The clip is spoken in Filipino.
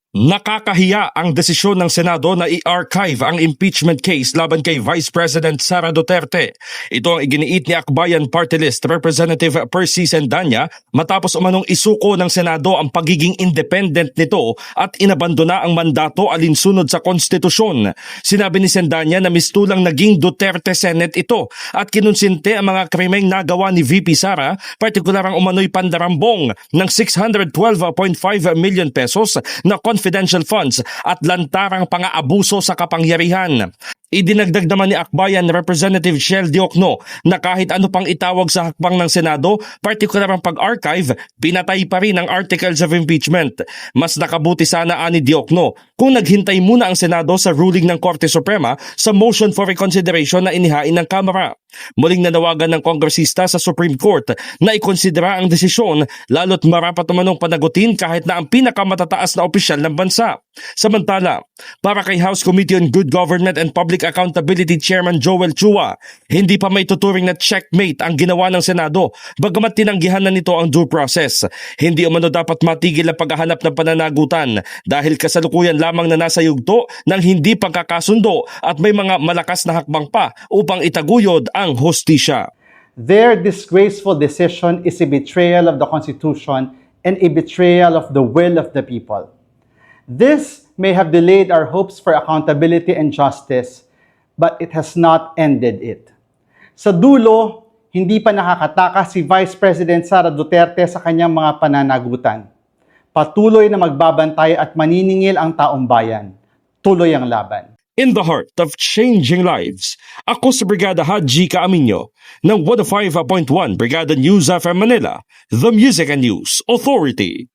Nakakahiya ang desisyon ng Senado na i-archive ang impeachment case laban kay Vice President Sara Duterte. Ito ang iginiit ni Akbayan Party List Representative Percy Sendanya matapos umanong isuko ng Senado ang pagiging independent nito at inabandona ang mandato alinsunod sa konstitusyon. Sinabi ni Sendanya na mistulang naging Duterte Senate ito at kinunsinte ang mga krimeng nagawa ni VP Sara, partikular ang umano'y pandarambong ng 612.5 million pesos na confidential funds at lantarang pang-aabuso sa kapangyarihan. Idinagdag naman ni Akbayan Representative Shell Diokno na kahit ano pang itawag sa hakbang ng Senado, partikular ang pag-archive, pinatay pa rin ang articles of impeachment. Mas nakabuti sana ani Diokno kung naghintay muna ang Senado sa ruling ng Korte Suprema sa motion for reconsideration na inihain ng Kamara. Muling nanawagan ng kongresista sa Supreme Court na ikonsidera ang desisyon lalo't marapat umanong panagutin kahit na ang pinakamatataas na opisyal ng bansa. Samantala, para kay House Committee on Good Government and Public Accountability Chairman Joel Chua, hindi pa may tuturing na checkmate ang ginawa ng Senado bagamat tinanggihan na nito ang due process. Hindi umano dapat matigil ang paghahanap ng pananagutan dahil kasalukuyan lamang na nasa yugto ng hindi pagkakasundo at may mga malakas na hakbang pa upang itaguyod ang hustisya. Their disgraceful decision is a betrayal of the Constitution and a betrayal of the will of the people. This may have delayed our hopes for accountability and justice, but it has not ended it. Sa dulo, hindi pa nakakatakas si Vice President Sara Duterte sa kanyang mga pananagutan. Patuloy na magbabantay at maniningil ang taong bayan. Tuloy ang laban. In the heart of changing lives, ako si Brigada Haji Caaminyo ng 105.1 Brigada News FM Manila, the Music and News Authority.